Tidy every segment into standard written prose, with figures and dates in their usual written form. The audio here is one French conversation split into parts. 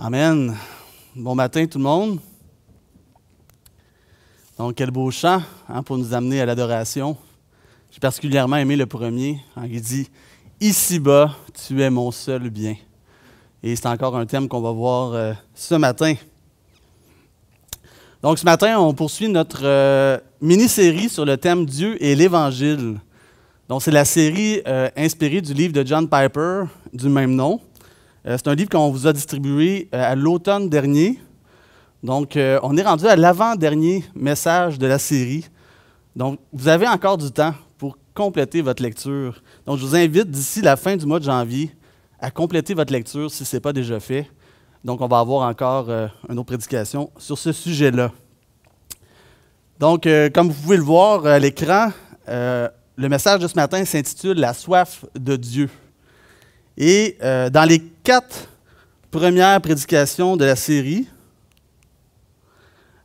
Amen. Bon matin tout le monde. Donc, quel beau chant pour nous amener à l'adoration. J'ai particulièrement aimé le premier, il dit « Ici-bas, tu es mon seul bien ». Et c'est encore un thème qu'on va voir ce matin. Donc, ce matin, on poursuit notre mini-série sur le thème « Dieu et l'Évangile ». Donc, c'est la série inspirée du livre de John Piper du même nom. C'est un livre qu'on vous a distribué à l'automne dernier. Donc, on est rendu à l'avant-dernier message de la série. Donc, vous avez encore du temps pour compléter votre lecture. Donc, je vous invite d'ici la fin du mois de janvier à compléter votre lecture si ce n'est pas déjà fait. Donc, on va avoir encore une autre prédication sur ce sujet-là. Donc, comme vous pouvez le voir à l'écran, le message de ce matin s'intitule « La soif de Dieu ». Et dans les 4 premières prédications de la série,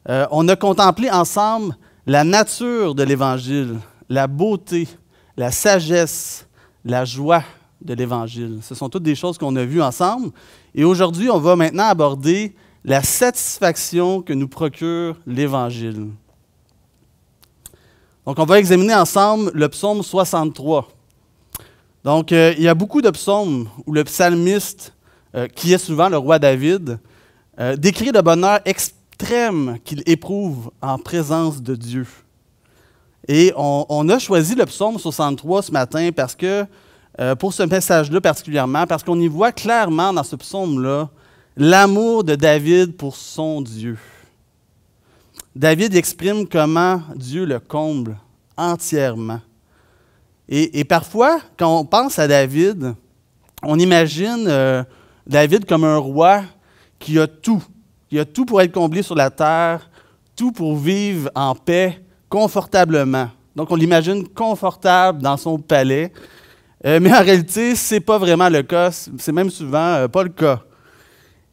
on a contemplé ensemble la nature de l'Évangile, la beauté, la sagesse, la joie de l'Évangile. Ce sont toutes des choses qu'on a vues ensemble. Et aujourd'hui, on va maintenant aborder la satisfaction que nous procure l'Évangile. Donc, on va examiner ensemble le psaume 63. Donc, il y a beaucoup de psaumes où le psalmiste, qui est souvent le roi David, décrit le bonheur extrême qu'il éprouve en présence de Dieu. Et on a choisi le psaume 63 ce matin parce que, pour ce message-là particulièrement, parce qu'on y voit clairement dans ce psaume-là l'amour de David pour son Dieu. David exprime comment Dieu le comble entièrement. Et parfois, quand on pense à David, on imagine David comme un roi qui a tout. Il a tout pour être comblé sur la terre, tout pour vivre en paix, confortablement. Donc, on l'imagine confortable dans son palais. Mais en réalité, ce n'est pas vraiment le cas. C'est même souvent pas le cas.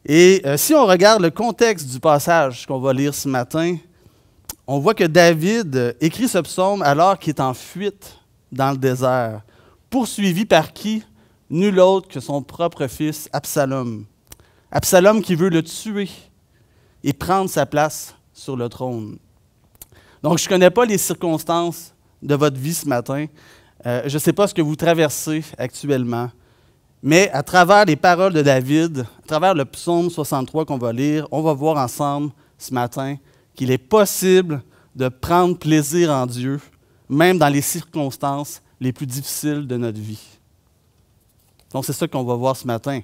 Et si on regarde le contexte du passage qu'on va lire ce matin, on voit que David écrit ce psaume alors qu'il est en fuite dans le désert, poursuivi par qui? Nul autre que son propre fils Absalom. Absalom qui veut le tuer et prendre sa place sur le trône. Donc, je ne connais pas les circonstances de votre vie ce matin. Je ne sais pas ce que vous traversez actuellement. Mais à travers les paroles de David, à travers le psaume 63 qu'on va lire, on va voir ensemble ce matin qu'il est possible de prendre plaisir en Dieu, même dans les circonstances les plus difficiles de notre vie. Donc, c'est ça qu'on va voir ce matin.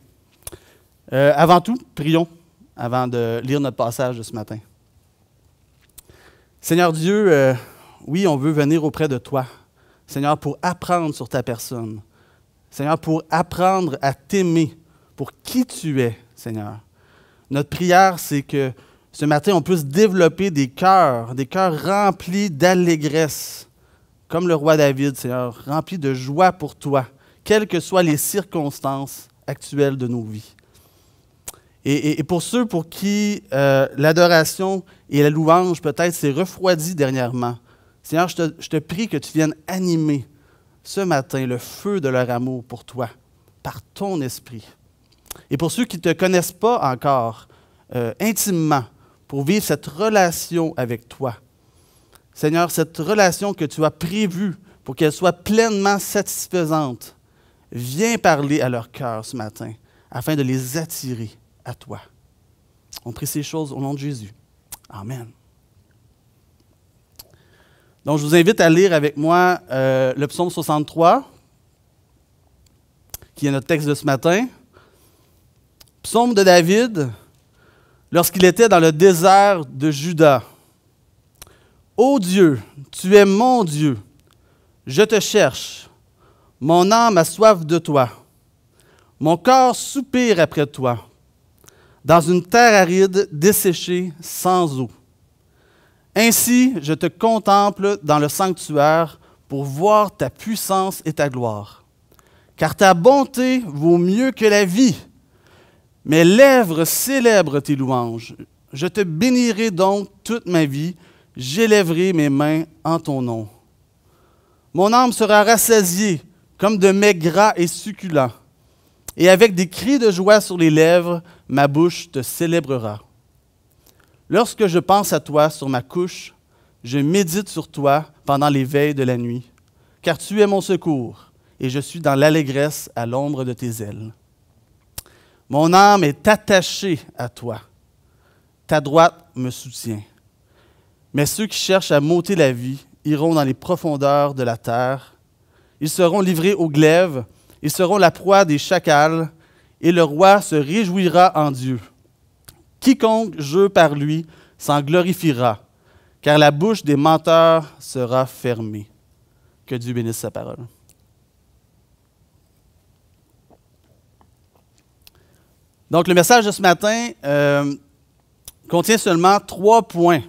Avant tout, prions avant de lire notre passage de ce matin. Seigneur Dieu, oui, on veut venir auprès de toi, Seigneur, pour apprendre sur ta personne. Seigneur, pour apprendre à t'aimer pour qui tu es, Seigneur. Notre prière, c'est que ce matin, on puisse développer des cœurs remplis d'allégresse, comme le roi David, Seigneur, remplis de joie pour toi, quelles que soient les circonstances actuelles de nos vies. Et pour ceux pour qui l'adoration et la louange peut-être s'est refroidi dernièrement, Seigneur, je te prie que tu viennes animer ce matin le feu de leur amour pour toi, par ton esprit. Et pour ceux qui ne te connaissent pas encore intimement, pour vivre cette relation avec toi, Seigneur, cette relation que tu as prévue pour qu'elle soit pleinement satisfaisante, viens parler à leur cœur ce matin afin de les attirer à toi. On prie ces choses au nom de Jésus. Amen. Donc, je vous invite à lire avec moi le psaume 63, qui est notre texte de ce matin. Psaume de David, lorsqu'il était dans le désert de Juda. Ô Dieu, tu es mon Dieu, je te cherche. Mon âme a soif de toi. Mon corps soupire après toi, dans une terre aride, desséchée, sans eau. Ainsi, je te contemple dans le sanctuaire pour voir ta puissance et ta gloire. Car ta bonté vaut mieux que la vie. Mes lèvres célèbrent tes louanges. Je te bénirai donc toute ma vie. J'élèverai mes mains en ton nom. Mon âme sera rassasiée comme de mets gras et succulents. Et avec des cris de joie sur les lèvres, ma bouche te célébrera. Lorsque je pense à toi sur ma couche, je médite sur toi pendant les veilles de la nuit, car tu es mon secours, et je suis dans l'allégresse à l'ombre de tes ailes. Mon âme est attachée à toi. Ta droite me soutient. Mais ceux qui cherchent à m'ôter la vie iront dans les profondeurs de la terre. Ils seront livrés au glaive, ils seront la proie des chacals, et le roi se réjouira en Dieu. Quiconque jure par lui s'en glorifiera, car la bouche des menteurs sera fermée. Que Dieu bénisse sa parole. Donc, le message de ce matin contient seulement 3 points.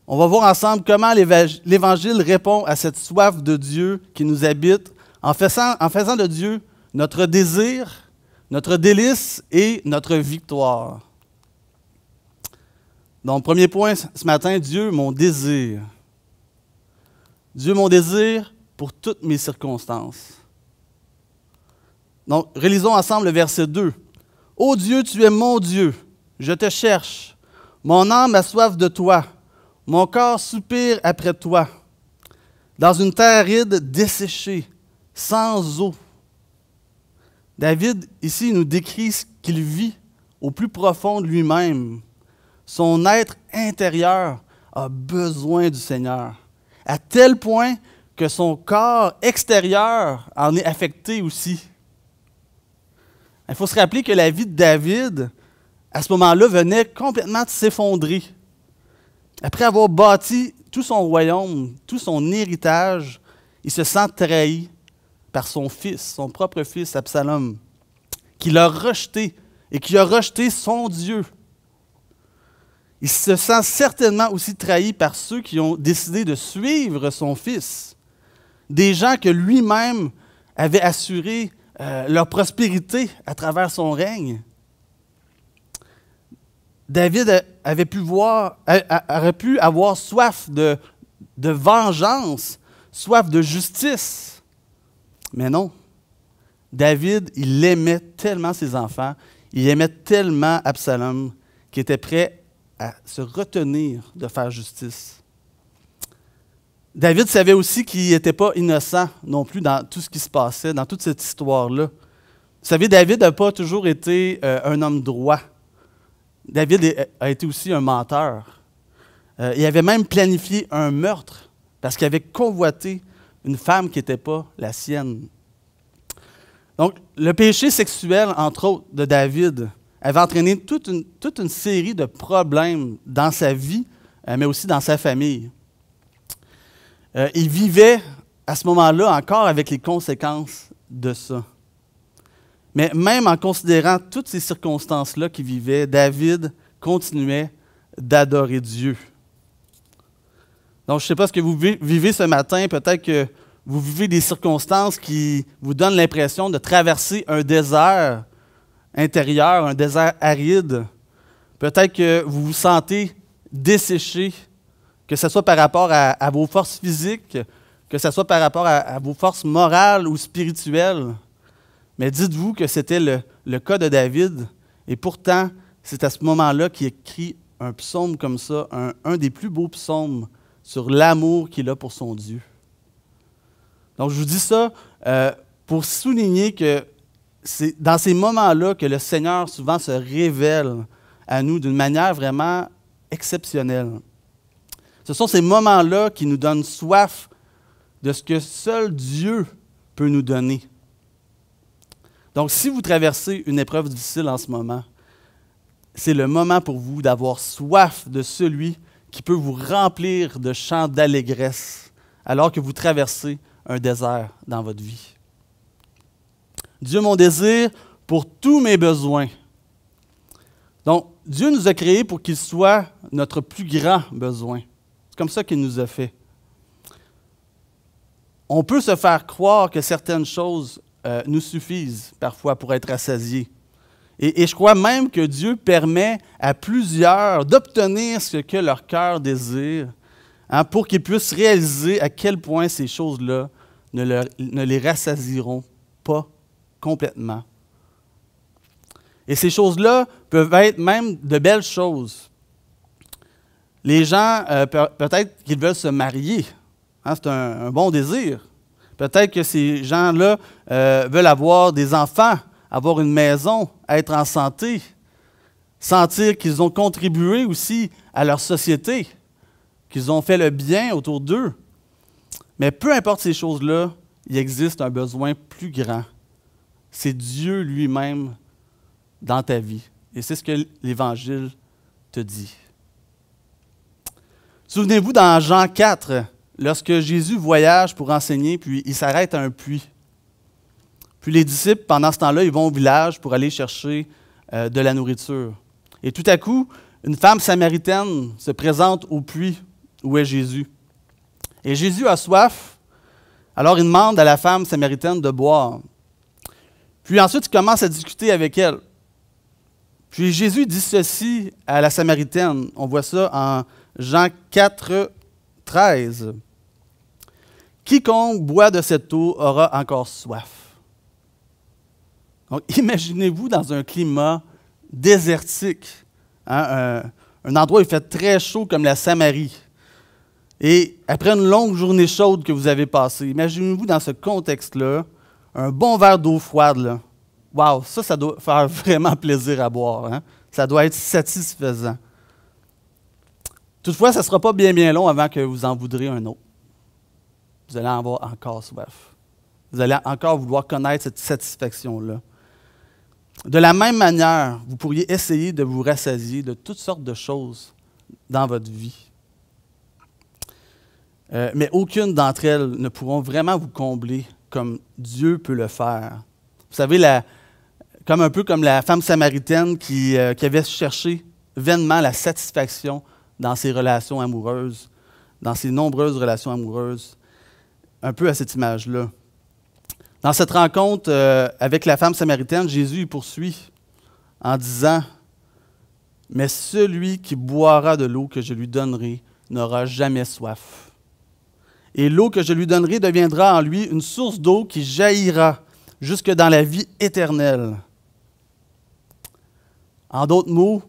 On va voir ensemble comment l'Évangile répond à cette soif de Dieu qui nous habite en faisant de Dieu notre désir, notre délice et notre victoire. Donc, premier point ce matin, Dieu, mon désir. Dieu, mon désir pour toutes mes circonstances. Donc, relisons ensemble le verset 2. « Ô Dieu, tu es mon Dieu, je te cherche. Mon âme a soif de toi. Mon corps soupire après toi. Dans une terre aride, desséchée, sans eau. » David, ici, nous décrit ce qu'il vit au plus profond de lui-même. Son être intérieur a besoin du Seigneur, à tel point que son corps extérieur en est affecté aussi. Il faut se rappeler que la vie de David, à ce moment-là, venait complètement de s'effondrer. Après avoir bâti tout son royaume, tout son héritage, il se sent trahi par son fils, son propre fils Absalom, qui l'a rejeté et qui a rejeté son Dieu. Il se sent certainement aussi trahi par ceux qui ont décidé de suivre son fils, des gens que lui-même avait assuré leur prospérité à travers son règne. David aurait pu avoir soif de vengeance, soif de justice. Mais non. David, il aimait tellement ses enfants, il aimait tellement Absalom qu'il était prêt à se retenir de faire justice. David savait aussi qu'il n'était pas innocent non plus dans tout ce qui se passait, dans toute cette histoire-là. Vous savez, David n'a pas toujours été un homme droit. David a été aussi un menteur. Il avait même planifié un meurtre parce qu'il avait convoité une femme qui n'était pas la sienne. Donc, le péché sexuel, entre autres, de David avait entraîné toute une série de problèmes dans sa vie, mais aussi dans sa famille. Il vivait à ce moment-là encore avec les conséquences de ça. Mais même en considérant toutes ces circonstances-là qu'il vivait, David continuait d'adorer Dieu. Donc, je ne sais pas ce que vous vivez ce matin, peut-être que vous vivez des circonstances qui vous donnent l'impression de traverser un désert intérieur, un désert aride. Peut-être que vous vous sentez desséché, que ce soit par rapport à vos forces physiques, que ce soit par rapport à vos forces morales ou spirituelles. Mais dites-vous que c'était le cas de David, et pourtant, c'est à ce moment-là qu'il écrit un psaume comme ça, un des plus beaux psaumes sur l'amour qu'il a pour son Dieu. Donc, je vous dis ça pour souligner que c'est dans ces moments-là que le Seigneur souvent se révèle à nous d'une manière vraiment exceptionnelle. Ce sont ces moments-là qui nous donnent soif de ce que seul Dieu peut nous donner. Donc, si vous traversez une épreuve difficile en ce moment, c'est le moment pour vous d'avoir soif de celui qui peut vous remplir de chants d'allégresse alors que vous traversez un désert dans votre vie. Dieu, mon désir pour tous mes besoins. Donc, Dieu nous a créés pour qu'il soit notre plus grand besoin. C'est comme ça qu'il nous a fait. On peut se faire croire que certaines choses nous suffisent parfois pour être rassasiés. Et je crois même que Dieu permet à plusieurs d'obtenir ce que leur cœur désire, pour qu'ils puissent réaliser à quel point ces choses-là ne les rassasieront pas complètement. Et ces choses-là peuvent être même de belles choses. Les gens, peut-être qu'ils veulent se marier. Hein, c'est un bon désir. Peut-être que ces gens-là veulent avoir des enfants, avoir une maison, être en santé, sentir qu'ils ont contribué aussi à leur société, qu'ils ont fait le bien autour d'eux. Mais peu importe ces choses-là, il existe un besoin plus grand. C'est Dieu lui-même dans ta vie. Et c'est ce que l'Évangile te dit. Souvenez-vous dans Jean 4, lorsque Jésus voyage pour enseigner, puis il s'arrête à un puits. Puis les disciples, pendant ce temps-là, ils vont au village pour aller chercher de la nourriture. Et tout à coup, une femme samaritaine se présente au puits où est Jésus. Et Jésus a soif, alors il demande à la femme samaritaine de boire. Puis ensuite, il commence à discuter avec elle. Puis Jésus dit ceci à la Samaritaine. On voit ça en Jean 4, 13. « Quiconque boit de cette eau aura encore soif. » Donc, imaginez-vous dans un climat désertique, hein, un endroit où il fait très chaud comme la Samarie. Et après une longue journée chaude que vous avez passée, imaginez-vous dans ce contexte-là, un bon verre d'eau froide, là. Wow, ça doit faire vraiment plaisir à boire. Hein? Ça doit être satisfaisant. Toutefois, ça ne sera pas bien long avant que vous en voudrez un autre. Vous allez en avoir encore soif. Vous allez encore vouloir connaître cette satisfaction-là. De la même manière, vous pourriez essayer de vous rassasier de toutes sortes de choses dans votre vie. Mais aucune d'entre elles ne pourront vraiment vous combler comme Dieu peut le faire. Vous savez, un peu comme la femme samaritaine qui avait cherché vainement la satisfaction dans ses relations amoureuses, dans ses nombreuses relations amoureuses, un peu à cette image-là. Dans cette rencontre avec la femme samaritaine, Jésus poursuit en disant « Mais celui qui boira de l'eau que je lui donnerai n'aura jamais soif. Et l'eau que je lui donnerai deviendra en lui une source d'eau qui jaillira jusque dans la vie éternelle. » En d'autres mots,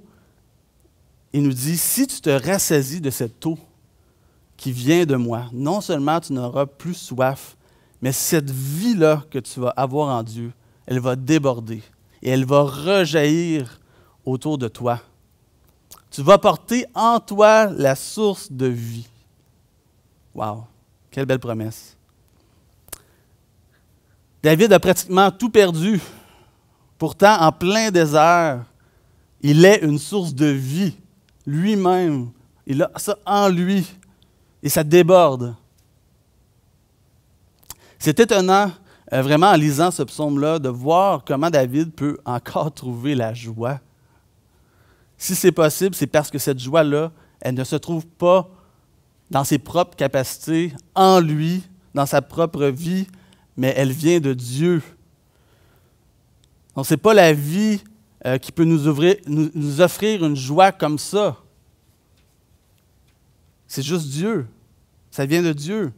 il nous dit, si tu te rassasies de cette eau qui vient de moi, non seulement tu n'auras plus soif, mais cette vie-là que tu vas avoir en Dieu, elle va déborder et elle va rejaillir autour de toi. Tu vas porter en toi la source de vie. Wow, quelle belle promesse. David a pratiquement tout perdu. Pourtant, en plein désert, il est une source de vie. Lui-même, il a ça en lui. Et ça déborde. C'est étonnant, vraiment, en lisant ce psaume-là, de voir comment David peut encore trouver la joie. Si c'est possible, c'est parce que cette joie-là, elle ne se trouve pas dans ses propres capacités, en lui, dans sa propre vie, mais elle vient de Dieu. Donc, ce n'est pas la vie qui peut nous offrir une joie comme ça. C'est juste Dieu. Ça vient de Dieu.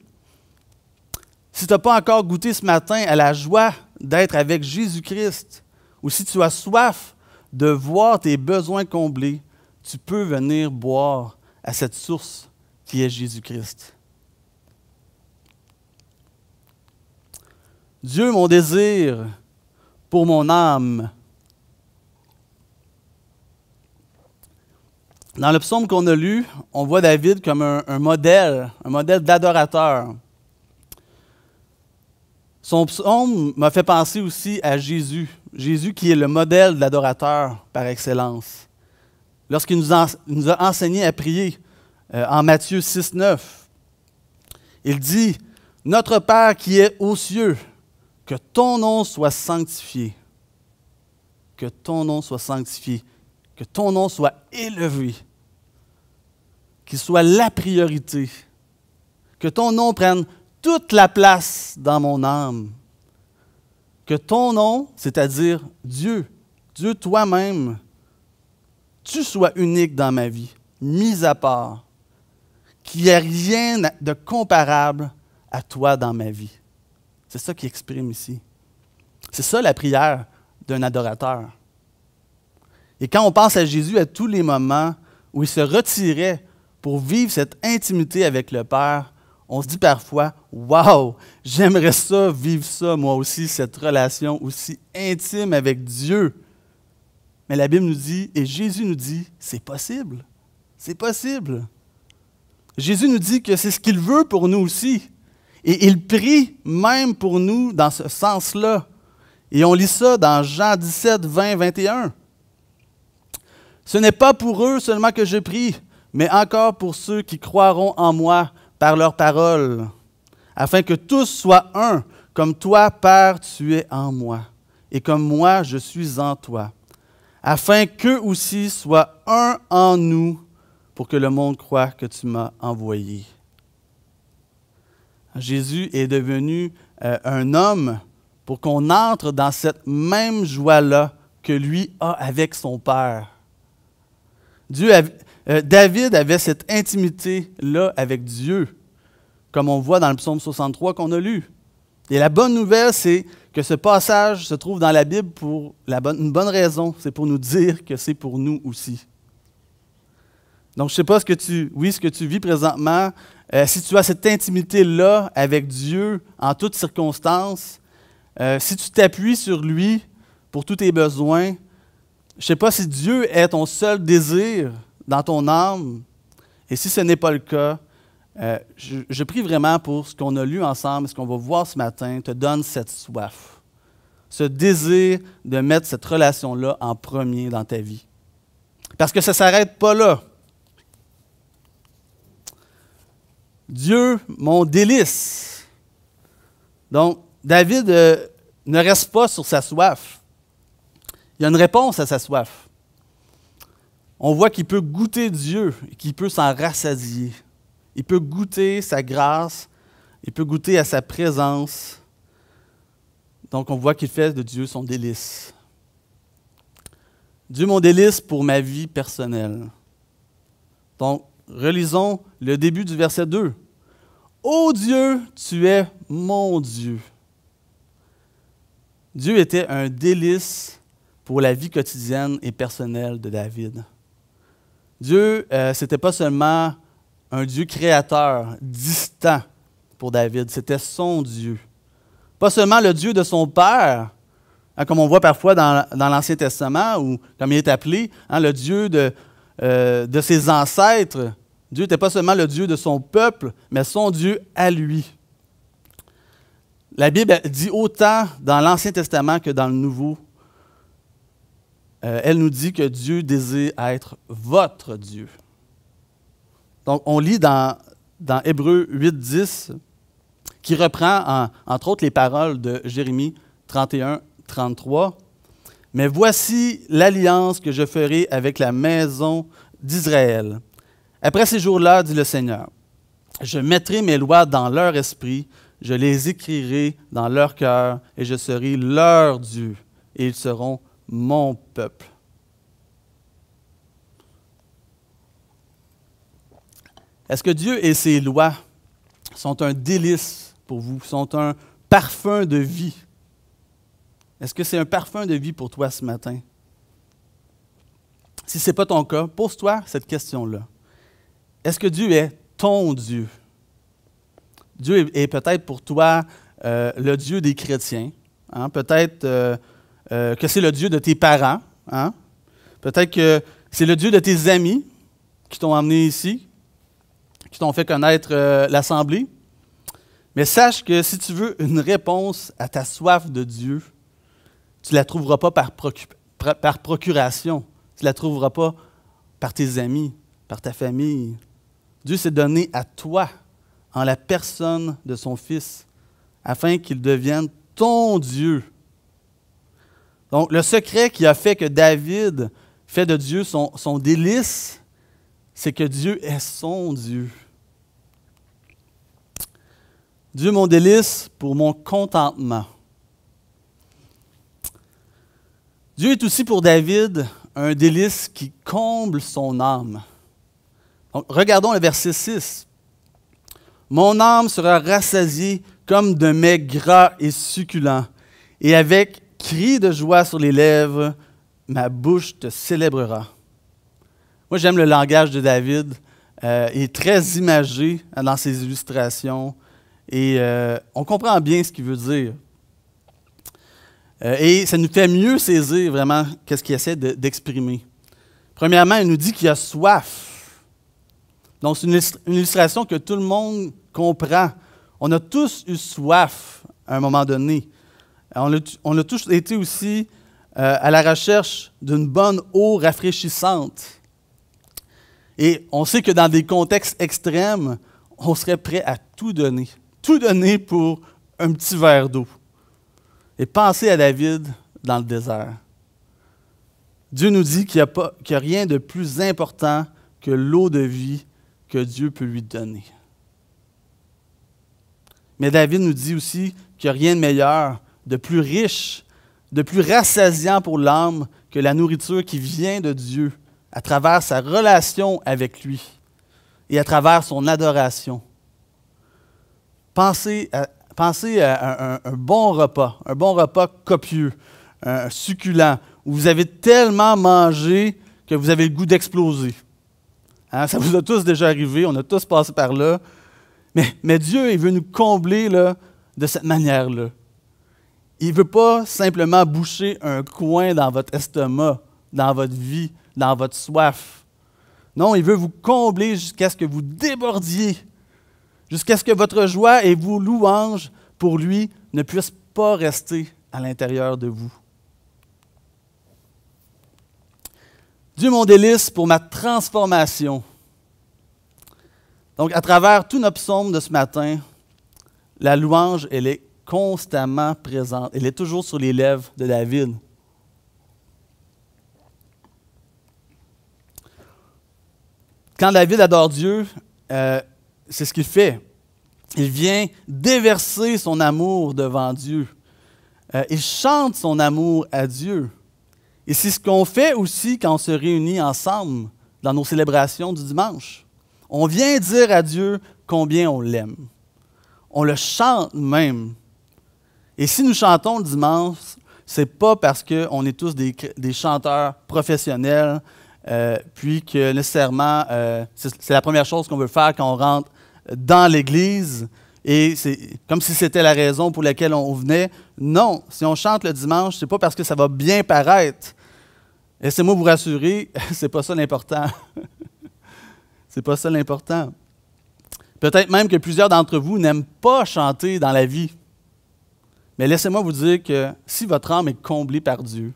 Si tu n'as pas encore goûté ce matin à la joie d'être avec Jésus-Christ, ou si tu as soif de voir tes besoins comblés, tu peux venir boire à cette source qui est Jésus-Christ. Dieu, mon désir pour mon âme. Dans le psaume qu'on a lu, on voit David comme un modèle d'adorateur. Son psaume m'a fait penser aussi à Jésus. Jésus qui est le modèle d'adorateur par excellence. Lorsqu'il nous a enseigné à prier en Matthieu 6, 9, il dit « Notre Père qui est aux cieux, que ton nom soit sanctifié. Que ton nom soit sanctifié. Que ton nom soit élevé. Qu'il soit la priorité. Que ton nom prenne toute la place dans mon âme. Que ton nom, c'est-à-dire Dieu, Dieu toi-même, tu sois unique dans ma vie, mis à part. Qu'il n'y ait rien de comparable à toi dans ma vie. » C'est ça qu'il exprime ici. C'est ça la prière d'un adorateur. Et quand on pense à Jésus, à tous les moments où il se retirait pour vivre cette intimité avec le Père, on se dit parfois, « Wow, j'aimerais ça, vivre ça, moi aussi, cette relation aussi intime avec Dieu. » Mais la Bible nous dit, et Jésus nous dit, c'est possible. C'est possible. Jésus nous dit que c'est ce qu'il veut pour nous aussi. Et il prie même pour nous dans ce sens-là. Et on lit ça dans Jean 17, 20, 21. « Ce n'est pas pour eux seulement que je prie, mais encore pour ceux qui croiront en moi par leur parole, afin que tous soient un, comme toi, Père, tu es en moi, et comme moi, je suis en toi, afin qu'eux aussi soient un en nous, pour que le monde croie que tu m'as envoyé. » Jésus est devenu un homme pour qu'on entre dans cette même joie-là que lui a avec son Père. David avait cette intimité-là avec Dieu, comme on voit dans le psaume 63 qu'on a lu. Et la bonne nouvelle, c'est que ce passage se trouve dans la Bible pour une bonne raison. C'est pour nous dire que c'est pour nous aussi. Donc, je ne sais pas ce que tu vis présentement. Si tu as cette intimité-là avec Dieu en toutes circonstances, si tu t'appuies sur lui pour tous tes besoins, je ne sais pas si Dieu est ton seul désir dans ton âme. Et si ce n'est pas le cas, je prie vraiment pour ce qu'on a lu ensemble, ce qu'on va voir ce matin, te donne cette soif, ce désir de mettre cette relation-là en premier dans ta vie. Parce que ça ne s'arrête pas là. Dieu, mon délice. Donc, David ne reste pas sur sa soif. Il y a une réponse à sa soif. On voit qu'il peut goûter Dieu, qu'il peut s'en rassasier. Il peut goûter sa grâce, il peut goûter à sa présence. Donc, on voit qu'il fait de Dieu son délice. Dieu, mon délice pour ma vie personnelle. Donc, relisons le début du verset 2. « Ô Dieu, tu es mon Dieu. » Dieu était un délice pour la vie quotidienne et personnelle de David. Dieu, ce n'était pas seulement un Dieu créateur, distant pour David, c'était son Dieu. Pas seulement le Dieu de son père, hein, comme on voit parfois dans l'Ancien Testament, ou comme il est appelé, hein, le Dieu de ses ancêtres. Dieu n'était pas seulement le Dieu de son peuple, mais son Dieu à lui. La Bible dit autant dans l'Ancien Testament que dans le Nouveau. Elle nous dit que Dieu désire être votre Dieu. Donc, on lit dans Hébreux 8, 10, qui reprend, entre autres, les paroles de Jérémie 31, 33. « Mais voici l'alliance que je ferai avec la maison d'Israël. Après ces jours-là, dit le Seigneur, je mettrai mes lois dans leur esprit, je les écrirai dans leur cœur, et je serai leur Dieu, et ils seront mon peuple. » Est-ce que Dieu et ses lois sont un délice pour vous, sont un parfum de vie? Est-ce que c'est un parfum de vie pour toi ce matin? Si ce n'est pas ton cas, pose-toi cette question-là. Est-ce que Dieu est ton Dieu? Dieu est peut-être pour toi le Dieu des chrétiens. Hein? Peut-être que c'est le Dieu de tes parents. Hein? Peut-être que c'est le Dieu de tes amis qui t'ont emmené ici, qui t'ont fait connaître l'Assemblée. Mais sache que si tu veux une réponse à ta soif de Dieu, tu ne la trouveras pas par procuration. Tu ne la trouveras pas par tes amis, par ta famille. Dieu s'est donné à toi en la personne de son Fils, afin qu'il devienne ton Dieu. Donc, le secret qui a fait que David fait de Dieu son délice, c'est que Dieu est son Dieu. Dieu, mon délice pour mon contentement. Dieu est aussi pour David un délice qui comble son âme. Donc, regardons le verset 6. « Mon âme sera rassasiée comme de mets gras et succulents, et avec cri de joie sur les lèvres, ma bouche te célébrera. Moi, j'aime le langage de David. Il est très imagé dans ses illustrations et on comprend bien ce qu'il veut dire. Et ça nous fait mieux saisir vraiment qu'est-ce qu'il essaie d'exprimer. Premièrement, il nous dit qu'il a soif. Donc, c'est une illustration que tout le monde comprend. On a tous eu soif à un moment donné. On a tous été aussi à la recherche d'une bonne eau rafraîchissante. Et on sait que dans des contextes extrêmes, on serait prêt à tout donner pour un petit verre d'eau. Et pensez à David dans le désert. Dieu nous dit qu'il n'y a rien de plus important que l'eau de vie que Dieu peut lui donner. Mais David nous dit aussi qu'il n'y a rien de meilleur, de plus riche, de plus rassasiant pour l'âme que la nourriture qui vient de Dieu à travers sa relation avec lui et à travers son adoration. Pensez à un bon repas copieux, succulent, où vous avez tellement mangé que vous avez le goût d'exploser. Hein? Ça vous a tous déjà arrivé, on a tous passé par là. Mais Dieu, il veut nous combler là, de cette manière-là. Il ne veut pas simplement boucher un coin dans votre estomac, dans votre vie, dans votre soif. Non, il veut vous combler jusqu'à ce que vous débordiez, jusqu'à ce que votre joie et vos louanges pour lui ne puissent pas rester à l'intérieur de vous. Dieu mon délice pour ma transformation. Donc, à travers tous nos psaumes de ce matin, la louange, elle est constamment présente. Elle est toujours sur les lèvres de David. Quand David adore Dieu, c'est ce qu'il fait. Il vient déverser son amour devant Dieu. Il chante son amour à Dieu. Et c'est ce qu'on fait aussi quand on se réunit ensemble dans nos célébrations du dimanche. On vient dire à Dieu combien on l'aime. On le chante même. Et si nous chantons le dimanche, ce n'est pas parce qu'on est tous des chanteurs professionnels, puis que nécessairement, c'est la première chose qu'on veut faire quand on rentre dans l'Église, et c'est comme si c'était la raison pour laquelle on venait. Non, si on chante le dimanche, ce n'est pas parce que ça va bien paraître. Laissez-moi vous rassurer, ce n'est pas ça l'important. C'est pas ça l'important. Peut-être même que plusieurs d'entre vous n'aiment pas chanter dans la vie. Mais laissez-moi vous dire que si votre âme est comblée par Dieu,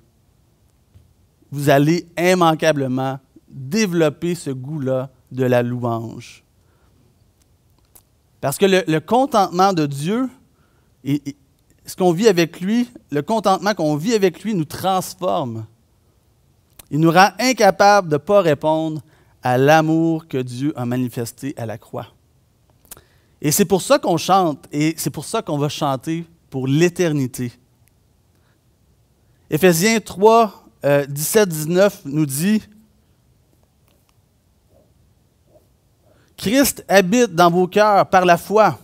vous allez immanquablement développer ce goût-là de la louange. Parce que le contentement de Dieu, et ce qu'on vit avec lui, le contentement qu'on vit avec lui nous transforme. Il nous rend incapables de ne pas répondre à l'amour que Dieu a manifesté à la croix. Et c'est pour ça qu'on chante, et c'est pour ça qu'on va chanter pour l'éternité. Éphésiens 3, 17-19 nous dit « Christ habite dans vos cœurs par la foi,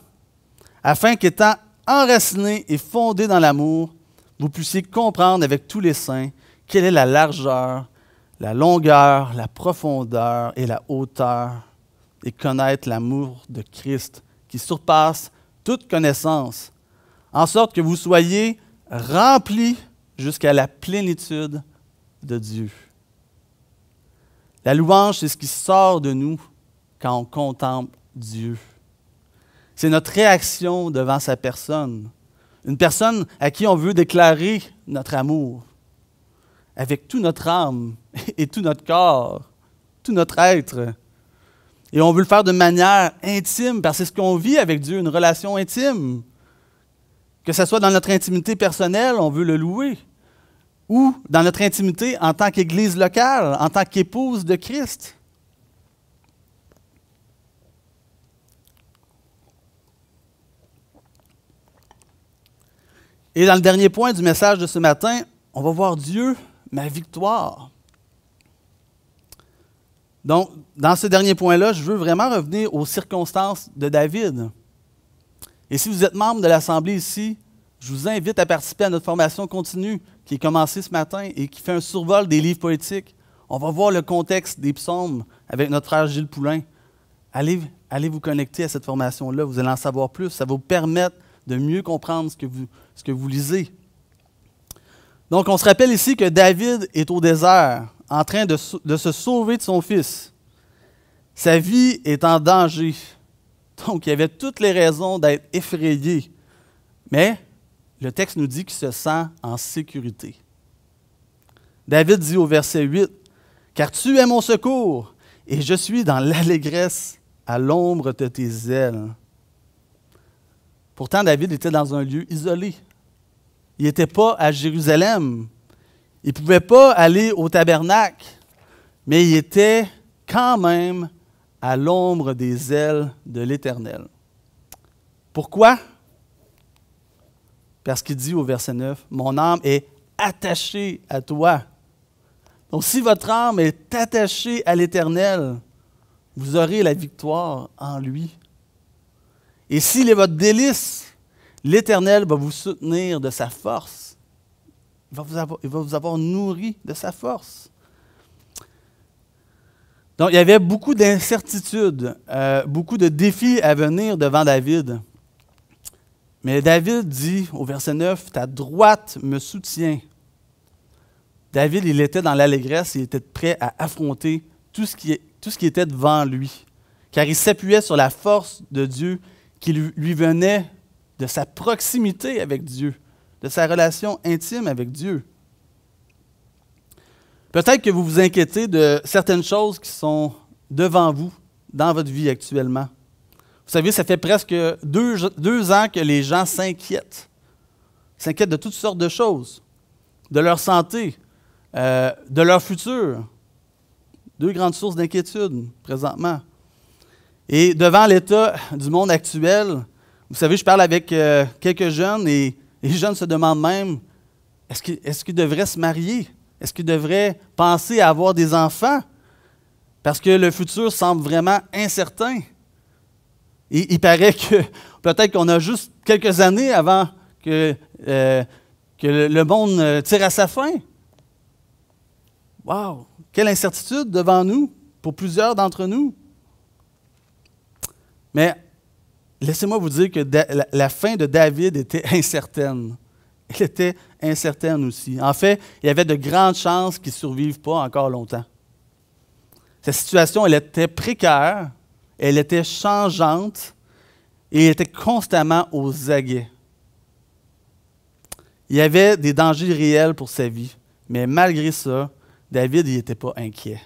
afin qu'étant enracinés et fondés dans l'amour, vous puissiez comprendre avec tous les saints quelle est la largeur, la longueur, la profondeur et la hauteur, et connaître l'amour de Christ qui surpasse toute connaissance, en sorte que vous soyez remplis jusqu'à la plénitude de Dieu. » La louange, c'est ce qui sort de nous quand on contemple Dieu. C'est notre réaction devant sa personne. Une personne à qui on veut déclarer notre amour avec toute notre âme et tout notre corps, tout notre être. Et on veut le faire de manière intime, parce que c'est ce qu'on vit avec Dieu, une relation intime. Que ce soit dans notre intimité personnelle, on veut le louer, ou dans notre intimité en tant qu'Église locale, en tant qu'épouse de Christ. Et dans le dernier point du message de ce matin, on va voir Dieu, ma victoire. Donc, dans ce dernier point-là, je veux vraiment revenir aux circonstances de David. Et si vous êtes membre de l'Assemblée ici, je vous invite à participer à notre formation continue qui est commencée ce matin et qui fait un survol des livres poétiques. On va voir le contexte des psaumes avec notre frère Gilles Poulain. Allez vous connecter à cette formation-là, vous allez en savoir plus. Ça va vous permettre de mieux comprendre ce que vous lisez. Donc, on se rappelle ici que David est au désert, en train de se sauver de son fils. Sa vie est en danger. Donc, il y avait toutes les raisons d'être effrayé. Mais le texte nous dit qu'il se sent en sécurité. David dit au verset 8, « Car tu es mon secours, et je suis dans l'allégresse à l'ombre de tes ailes. » Pourtant, David était dans un lieu isolé. Il n'était pas à Jérusalem. Il ne pouvait pas aller au tabernacle, mais il était quand même à l'ombre des ailes de l'Éternel. Pourquoi? Parce qu'il dit au verset 9, « Mon âme est attachée à toi. » Donc, si votre âme est attachée à l'Éternel, vous aurez la victoire en lui. Et s'il est votre délice, l'Éternel va vous soutenir de sa force. Il va vous avoir nourri de sa force. Donc, il y avait beaucoup d'incertitudes, beaucoup de défis à venir devant David. Mais David dit au verset 9, « Ta droite me soutient. » David, il était dans l'allégresse, il était prêt à affronter tout ce qui était devant lui, car il s'appuyait sur la force de Dieu qui lui venait de sa proximité avec Dieu, de sa relation intime avec Dieu. Peut-être que vous vous inquiétez de certaines choses qui sont devant vous dans votre vie actuellement. Vous savez, ça fait presque deux ans que les gens s'inquiètent. S'inquiètent de toutes sortes de choses, de leur santé, de leur futur. Deux grandes sources d'inquiétude présentement. Et devant l'état du monde actuel, vous savez, je parle avec quelques jeunes et les jeunes se demandent même, est-ce qu'ils devraient se marier? Est-ce qu'ils devraient penser à avoir des enfants? Parce que le futur semble vraiment incertain. Et il paraît que peut-être qu'on a juste quelques années avant que le monde tire à sa fin. Wow! Quelle incertitude devant nous, pour plusieurs d'entre nous. Mais laissez-moi vous dire que la fin de David était incertaine. Elle était incertaine aussi. En fait, il y avait de grandes chances qu'il ne survive pas encore longtemps. Sa situation, elle était précaire, elle était changeante et il était constamment aux aguets. Il y avait des dangers réels pour sa vie, mais malgré ça, David n'était pas inquiet.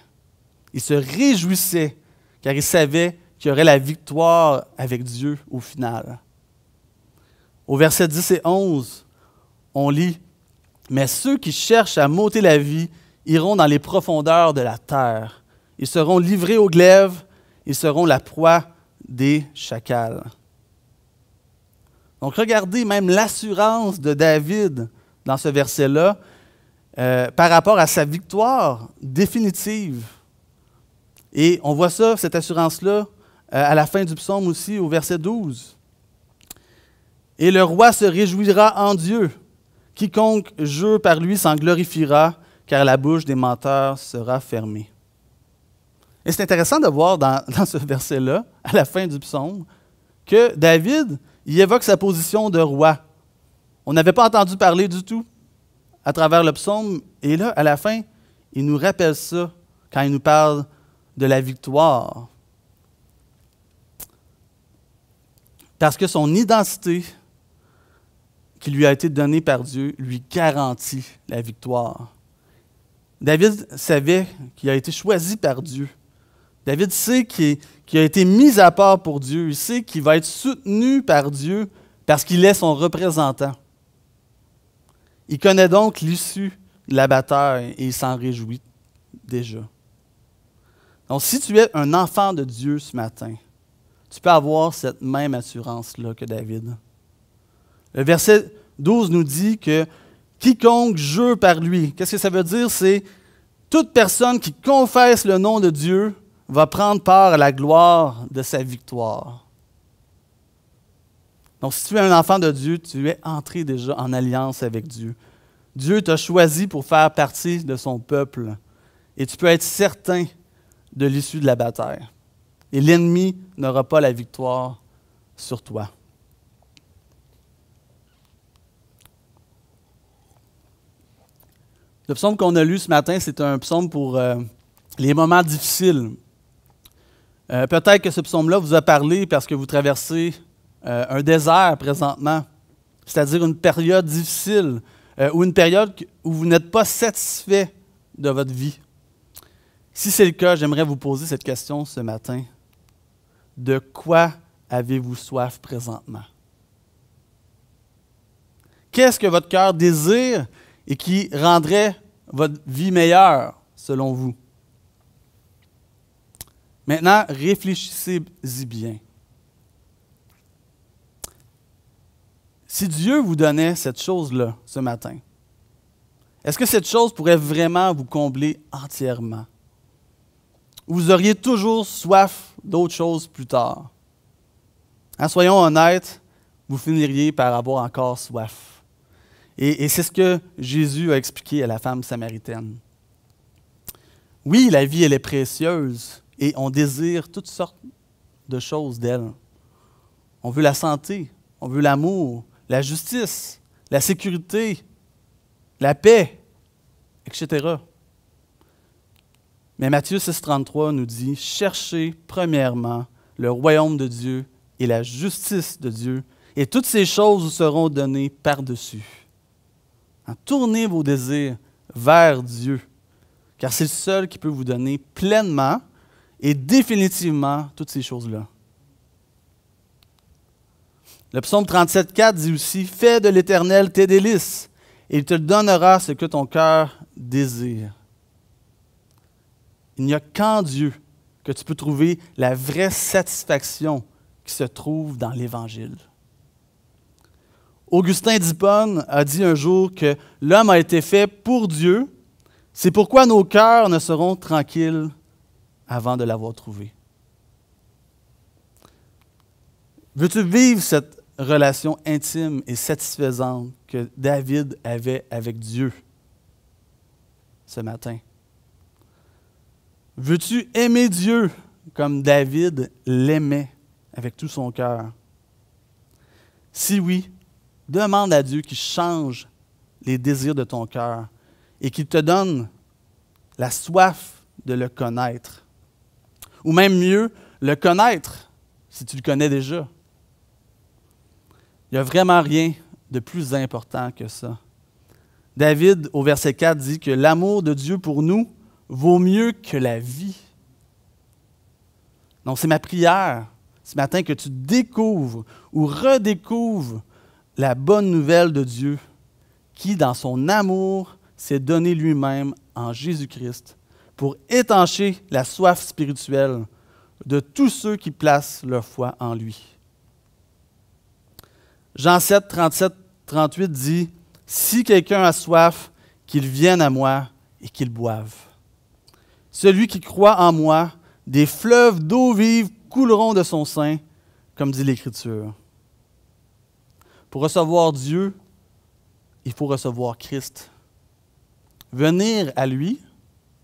Il se réjouissait car il savait qu'il y aurait la victoire avec Dieu au final. Au verset 10 et 11, on lit « Mais ceux qui cherchent à m'ôter la vie iront dans les profondeurs de la terre. Ils seront livrés aux glaives, ils seront la proie des chacals. » Donc regardez même l'assurance de David dans ce verset-là par rapport à sa victoire définitive. Et on voit ça, cette assurance-là, à la fin du psaume aussi, au verset 12. « Et le roi se réjouira en Dieu. Quiconque jure par lui s'en glorifiera, car la bouche des menteurs sera fermée. » Et c'est intéressant de voir dans ce verset-là, à la fin du psaume, que David, il évoque sa position de roi. On n'avait pas entendu parler du tout à travers le psaume. Et là, à la fin, il nous rappelle ça quand il nous parle de la victoire. Parce que son identité qui lui a été donnée par Dieu lui garantit la victoire. David savait qu'il a été choisi par Dieu. David sait qu'il a été mis à part pour Dieu. Il sait qu'il va être soutenu par Dieu parce qu'il est son représentant. Il connaît donc l'issue de la bataille et il s'en réjouit déjà. Donc, si tu es un enfant de Dieu ce matin, tu peux avoir cette même assurance-là que David. Le verset 12 nous dit que quiconque jure par lui, qu'est-ce que ça veut dire? C'est toute personne qui confesse le nom de Dieu va prendre part à la gloire de sa victoire. Donc, si tu es un enfant de Dieu, tu es entré déjà en alliance avec Dieu. Dieu t'a choisi pour faire partie de son peuple. Et tu peux être certain de l'issue de la bataille. Et l'ennemi n'aura pas la victoire sur toi. Le psaume qu'on a lu ce matin, c'est un psaume pour les moments difficiles. Peut-être que ce psaume-là vous a parlé parce que vous traversez un désert présentement, c'est-à-dire une période difficile ou une période où vous n'êtes pas satisfait de votre vie. Si c'est le cas, j'aimerais vous poser cette question ce matin. De quoi avez-vous soif présentement? Qu'est-ce que votre cœur désire et qui rendrait votre vie meilleure, selon vous? Maintenant, réfléchissez-y bien. Si Dieu vous donnait cette chose-là ce matin, est-ce que cette chose pourrait vraiment vous combler entièrement? Ou vous auriez toujours soif d'autre chose plus tard? Soyons honnêtes, vous finiriez par avoir encore soif. Et c'est ce que Jésus a expliqué à la femme samaritaine. Oui, la vie, elle est précieuse et on désire toutes sortes de choses d'elle. On veut la santé, on veut l'amour, la justice, la sécurité, la paix, etc. Mais Matthieu 6,33 nous dit « Cherchez premièrement le royaume de Dieu et la justice de Dieu, et toutes ces choses vous seront données par-dessus. » Tournez vos désirs vers Dieu, car c'est le seul qui peut vous donner pleinement et définitivement toutes ces choses-là. Le psaume 37,4 dit aussi « Fais de l'Éternel tes délices, et il te donnera ce que ton cœur désire. » Il n'y a qu'en Dieu que tu peux trouver la vraie satisfaction qui se trouve dans l'Évangile. Augustin d'Hippone a dit un jour que l'homme a été fait pour Dieu, c'est pourquoi nos cœurs ne seront tranquilles avant de l'avoir trouvé. Veux-tu vivre cette relation intime et satisfaisante que David avait avec Dieu ce matin? Veux-tu aimer Dieu comme David l'aimait avec tout son cœur? Si oui, demande à Dieu qu'il change les désirs de ton cœur et qu'il te donne la soif de le connaître. Ou même mieux, le connaître si tu le connais déjà. Il n'y a vraiment rien de plus important que ça. David, au verset 4, dit que l'amour de Dieu pour nous vaut mieux que la vie. Donc, c'est ma prière ce matin que tu découvres ou redécouvres la bonne nouvelle de Dieu qui, dans son amour, s'est donné lui-même en Jésus-Christ pour étancher la soif spirituelle de tous ceux qui placent leur foi en lui. Jean 7, 37, 38 dit « Si quelqu'un a soif, qu'il vienne à moi et qu'il boive. Celui qui croit en moi, des fleuves d'eau vive couleront de son sein, comme dit l'Écriture. » Pour recevoir Dieu, il faut recevoir Christ. Venir à lui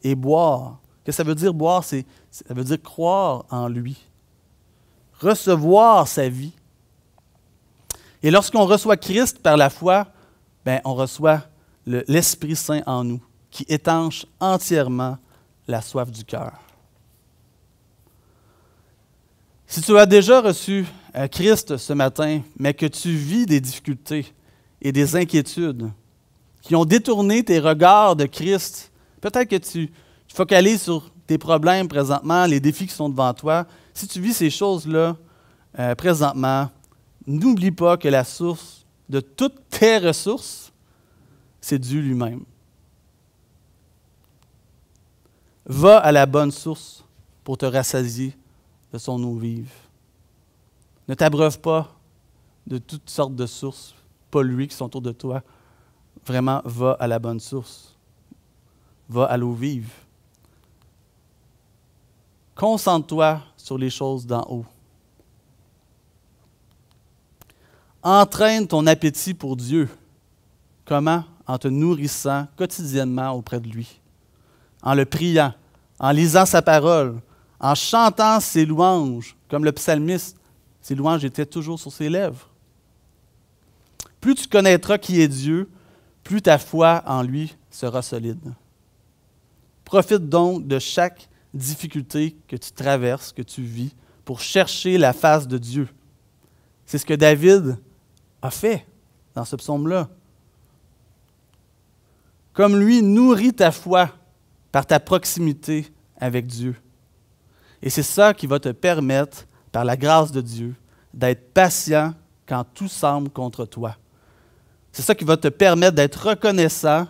et boire. Qu'est-ce que ça veut dire boire? Ça veut dire croire en lui. Recevoir sa vie. Et lorsqu'on reçoit Christ par la foi, on reçoit l'Esprit Saint en nous, qui étanche entièrement la soif du cœur. Si tu as déjà reçu Christ ce matin, mais que tu vis des difficultés et des inquiétudes qui ont détourné tes regards de Christ, peut-être que tu focalises sur tes problèmes présentement, les défis qui sont devant toi. Si tu vis ces choses-là présentement, n'oublie pas que la source de toutes tes ressources, c'est Dieu lui-même. Va à la bonne source pour te rassasier de son eau vive. Ne t'abreuve pas de toutes sortes de sources polluées qui sont autour de toi. Vraiment, va à la bonne source. Va à l'eau vive. Concentre-toi sur les choses d'en haut. Entraîne ton appétit pour Dieu. Comment? En te nourrissant quotidiennement auprès de lui, en le priant, en lisant sa parole, en chantant ses louanges, comme le psalmiste, ses louanges étaient toujours sur ses lèvres. Plus tu connaîtras qui est Dieu, plus ta foi en lui sera solide. Profite donc de chaque difficulté que tu traverses, que tu vis, pour chercher la face de Dieu. C'est ce que David a fait dans ce psaume-là. Comme lui, nourris ta foi par ta proximité avec Dieu. Et c'est ça qui va te permettre, par la grâce de Dieu, d'être patient quand tout semble contre toi. C'est ça qui va te permettre d'être reconnaissant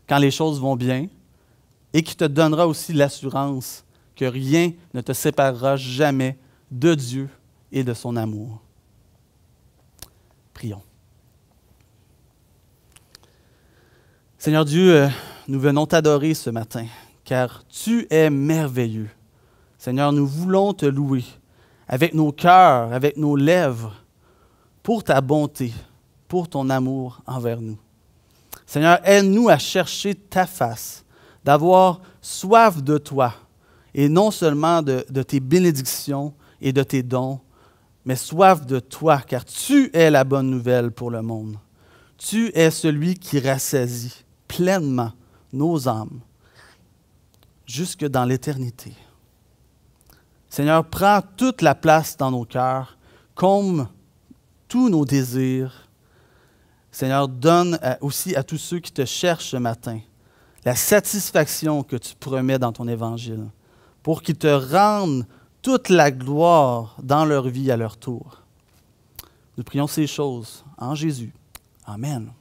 quand les choses vont bien et qui te donnera aussi l'assurance que rien ne te séparera jamais de Dieu et de son amour. Prions. Seigneur Dieu, nous venons t'adorer ce matin, car tu es merveilleux. Seigneur, nous voulons te louer avec nos cœurs, avec nos lèvres, pour ta bonté, pour ton amour envers nous. Seigneur, aide-nous à chercher ta face, d'avoir soif de toi, et non seulement de tes bénédictions et de tes dons, mais soif de toi, car tu es la bonne nouvelle pour le monde. Tu es celui qui rassasie pleinement nos âmes jusque dans l'éternité. Seigneur, prends toute la place dans nos cœurs, comble tous nos désirs. Seigneur, donne aussi à tous ceux qui te cherchent ce matin la satisfaction que tu promets dans ton évangile, pour qu'ils te rendent toute la gloire dans leur vie à leur tour. Nous prions ces choses en Jésus. Amen.